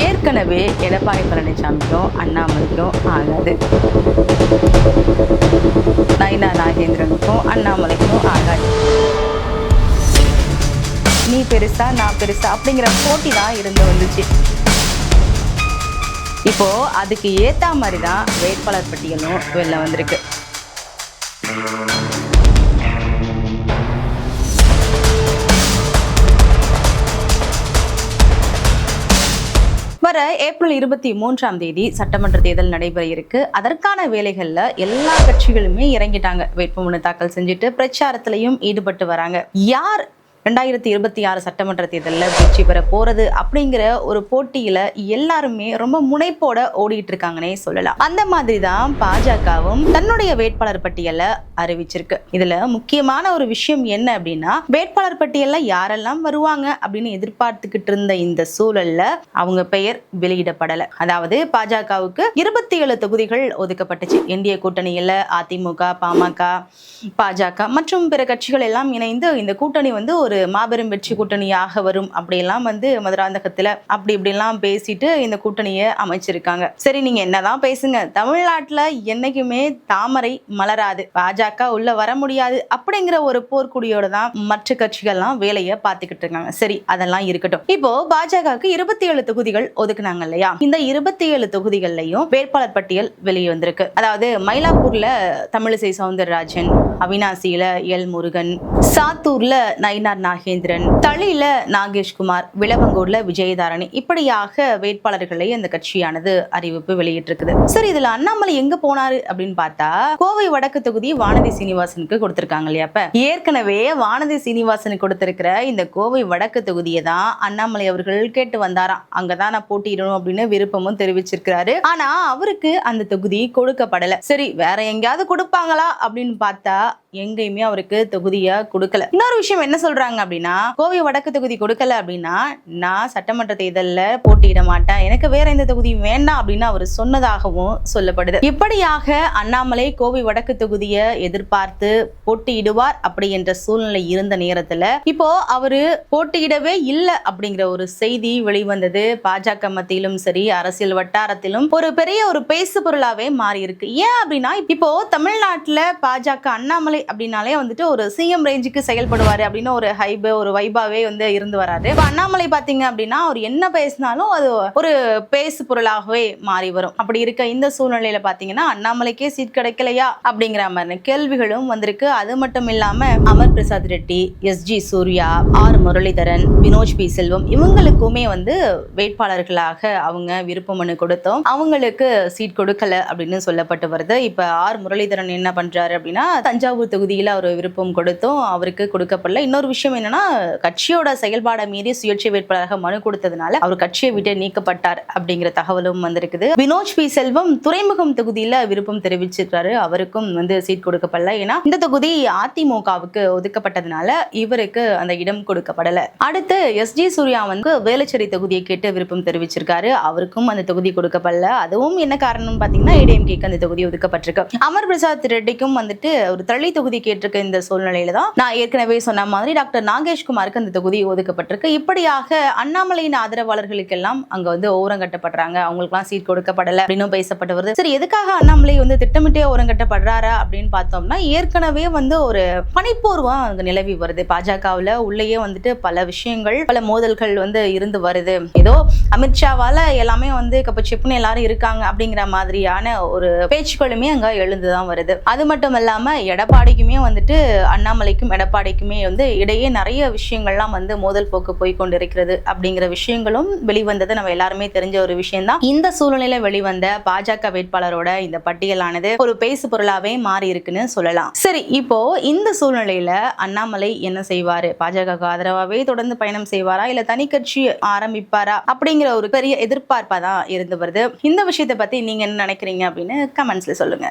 ஏற்கனவே எடப்பாடி பழனிசாமிக்கும் அண்ணாமலைக்கும் ஆகாது. நயினா நாகேந்திரனுக்கும் அண்ணாமலைக்கும் ஆகாது. நீ பெருசா நான் பெருசா அப்படிங்கிற போட்டி தான் இருந்து வந்துச்சு. இப்போ அதுக்கு ஏத்த மாதிரி தான் வேட்பாளர் பட்டியலும் வெளில வந்திருக்கு. வர ஏப்ரல் 23 சட்டமன்ற தேர்தல் நடைபெற இருக்கு. அதற்கான வேலைகள்ல எல்லா கட்சிகளுமே இறங்கிட்டாங்க. வேட்புமனு தாக்கல் செஞ்சுட்டு பிரச்சாரத்திலையும் ஈடுபட்டு வராங்க. யார் 2026 சட்டமன்ற தேர்தலில் வெற்றி பெற போறது அப்படிங்கிற ஒரு போட்டியில எல்லாருமே ரொம்ப முனைப்போட ஓடிட்டு இருக்காங்கன்னே சொல்லலாம். அந்த மாதிரி தான் பாஜகவும் தன்னுடைய வேட்பாளர் பட்டியலை அறிவிச்சிருக்கு. இதுல முக்கியமான ஒரு விஷயம் என்ன அப்படின்னா, வேட்பாளர் பட்டியல்ல யாரெல்லாம் வருவாங்க அப்படின்னு எதிர்பார்த்துக்கிட்டு இருந்த இந்த சூழல்ல அவங்க பெயர் வெளியிடப்படல. அதாவது பாஜகவுக்கு 27 தொகுதிகள் ஒதுக்கப்பட்டுச்சு. இந்திய கூட்டணியில அதிமுக, பாமக, பாஜக மற்றும் பிற கட்சிகள் எல்லாம் இணைந்து இந்த கூட்டணி ஒரு மாபெரும் வெற்றி கூட்டணியாக வரும் அப்படியெல்லாம் மதுராந்தகத்துல அப்படி இப்படிலாம் பேசிட்டு இந்த கூட்டணியை அமைச்சிருக்காங்க. சரி, நீங்க என்னதான் பேசுங்க, தமிழ்நாட்டுல என்னைக்குமே தாமரை மலராது, பாஜக உள்ள வர முடியாது அப்படிங்கிற ஒரு போர்க்குடியோட தான் மற்ற கட்சிகள்லாம் வேலையை பார்த்துக்கிட்டு இருக்காங்க. சரி, அதெல்லாம் இருக்கட்டும். இப்போ பாஜகவுக்கு 27 தொகுதிகள் ஒதுக்குனாங்க இல்லையா? இந்த 27 தொகுதிகள்லையும் வேட்பாளர் பட்டியல் வெளியே வந்திருக்கு. அதாவது மயிலாப்பூர்ல தமிழிசை சவுந்தரராஜன், அவினாசியில எல் முருகன், சாத்தூர்ல நயினார் நாகேந்திரன், தளியில நாகேஷ்குமார், விளவங்கூர்ல விஜயதாரணி, இப்படியாக வேட்பாளர்களை அந்த கட்சியானது அறிவிப்பு வெளியிட்டிருக்குது. சரி, இதுல அண்ணாமலை எங்க போனாரு அப்படின்னு பார்த்தா, கோவை வடக்கு தொகுதி வானதி சீனிவாசனுக்கு கொடுத்திருக்காங்க இல்லையா? அப்ப ஏற்கனவே வானதி சீனிவாசனுக்கு கொடுத்திருக்கிற இந்த கோவை வடக்கு தொகுதியை தான் அண்ணாமலை அவர்கள் கேட்டு வந்தாராம். அங்கதான் நான் போட்டியிடணும் அப்படின்னு விருப்பமும் தெரிவிச்சிருக்கிறாரு. ஆனா அவருக்கு அந்த தொகுதி கொடுக்கப்படல. சரி, வேற எங்கேயாவது கொடுப்பாங்களா அப்படின்னு பார்த்தா எங்கேயுமே அவருக்கு தொகுதியை கொடுக்கல. இன்னொரு விஷயம் என்ன சொல்றாங்க அப்படின்னா, கோவை வடக்கு தொகுதி கொடுக்கல அப்படின்னா நான் சட்டமன்ற தேர்தலில் போட்டியிட மாட்டேன், எனக்கு வேற எந்த தொகுதி வேண்டாம் அப்படின்னு அவர் சொன்னதாகவும் சொல்லப்படுது. இப்படியாக அண்ணாமலை கோவை வடக்கு தொகுதியை எதிர்பார்த்து போட்டியிடுவார் அப்படி என்ற சூழ்நிலை இருந்த நேரத்துல இப்போ அவரு போட்டியிடவே இல்லை அப்படிங்கிற ஒரு செய்தி வெளிவந்தது. பாஜக மத்தியிலும் சரி, அரசியல் வட்டாரத்திலும் ஒரு பெரிய ஒரு பேசு பொருளாவே மாறி இருக்கு. ஏன் அப்படின்னா, இப்போ தமிழ்நாட்டுல பாஜக அண்ணாமலை அப்படின்னாலே ஒரு சிஎம் ரேஞ்சுக்கு செயல்படுவாரு அப்படின்னு ஒரு ஹைப், ஒரு வைபாவே இருந்து வராது. இப்ப அண்ணாமலை பாத்தீங்க அப்படின்னா அவர் என்ன பேசினாலும் அது ஒரு பேசு பொருளாகவே மாறி வரும். அப்படி இருக்க இந்த சூழ்நிலையில பாத்தீங்கன்னா அண்ணாமலைக்கே சீட் கிடைக்கலையா அப்படிங்கிற மாதிரி கேள்விகளும் வந்திருக்கு. அது மட்டும் இல்லாம Amar Prasad Reddy, SG Surya, R Muralidharan, Vinoj P Selvam இவங்களுக்குமே வேட்பாளர்களாக அவங்க விருப்ப மனு கொடுத்தோம், அவங்களுக்கு சீட் கொடுக்கல அப்படின்னு சொல்லப்பட்டு வருது. இப்ப ஆர் முரளிதரன் என்ன பண்றாரு அப்படின்னா, தஞ்சாவூர் தொகுதியில் அவர் விருப்பம் கொடுத்தோம், அவருக்கு கொடுக்கப்படல. இன்னொரு விஷயம் என்னன்னா, கட்சியோட செயல்பாடை மீறி சுயேட்சை வேட்பாளராக மனு கொடுத்ததுனால அவர் கட்சியை விட்டு நீக்கப்பட்டார் அப்படிங்கிற தகவலும் வந்திருக்குது. வினோஜ் பி செல்வம் துறைமுகம் தொகுதியில விருப்பம் தெரிவிச்சிருக்காரு, அவருக்கும் சீட் கொடுக்கப்படல. ஏன்னா இந்த தொகுதி அதிமுகவுக்கு ஒதுக்கப்பட்டதுனால இவருக்கு அந்த இடம் கொடுக்கப்படல. அடுத்து எஸ்ஜி சூர்யா வேலுச்சேரி தொகுதியை கேட்டு விருப்பம் தெரிவிச்சிருக்காரு, அவருக்கும் அந்த தொகுதி கொடுக்கப்படல. அதுவும் என்ன காரணம் பாத்தீங்கன்னா, ஏடிஎம்கேக்கு அந்த தொகுதி ஒதுக்கப்பட்டிருக்கு. அமர் பிரசாத் ரெட்டிக்கும் ஒரு தள்ளி தொகுதி கேட்டிருக்க இந்த சூழ்நிலையில தான் நான் ஏற்கனவே சொன்ன மாதிரி டாக்டர் நாகேஷ்குமாருக்கு அந்த தொகுதி ஒதுக்கப்பட்டிருக்கு. இப்படியாக அண்ணாமலையின் ஆதரவாளர்களுக்கு எல்லாம் அங்க ஓரங்கட்டப்படுறாங்க, அவங்களுக்குலாம் சீட் கொடுக்கப்படல அப்படின்னு பேசப்பட்டு வருது. சரி, எதுக்காக அண்ணாமலை திட்டமிட்டே ஓரங்கட்டப்படுறாரா அப்படின்னு பார்த்தோம்னா, ஏற்கனவே ஒரு பனிப்போர்வா அங்க நிலவி வருது. பாஜகவுல உள்ளேயே பல விஷயங்கள், பல மோதல்கள் இருந்து வருது. ஏதோ அமித்ஷாவால எல்லாமே கப்பச்சிப்புன்னு எல்லாரும் இருக்காங்க அப்படிங்கிற மாதிரியான ஒரு பேச்சுக்களுமே அங்க எழுந்துதான் வருது. அது மட்டும் இல்லாம எடப்பாடிக்குமே அண்ணாமலைக்கும் எடப்பாடிக்குமே இடையே நிறைய விஷயங்கள்லாம் மோதல் போக்கு போய் கொண்டிருக்கிறது அப்படிங்கிற விஷயங்களும் வெளிவந்தது நம்ம எல்லாருமே தெரிஞ்ச ஒரு விஷயம் தான். இந்த சூழ்நிலையில வெளிவந்த பாஜக வேட்பாளரோட இந்த பட்டியலானது ஒரு பேசு பொருளாவே மாறி இருக்குன்னு சொல்லலாம். சரி, இப்போ இந்த சூழ்நிலையில அண்ணாமலை என்ன செய்வாரு? பாஜக ஆதரவாவே தொடர்ந்து பயணம் செய்வாரா, இல்ல தனி கட்சி ஆரம்பிப்பாரா அப்படிங்கிற ஒரு பெரிய எதிர்பார்ப்பா தான் இருந்து வருது. இந்த விஷயத்தை பத்தி நீங்க என்ன நினைக்கிறீங்க அப்படின்னு கமெண்ட்ஸ்ல சொல்லுங்க.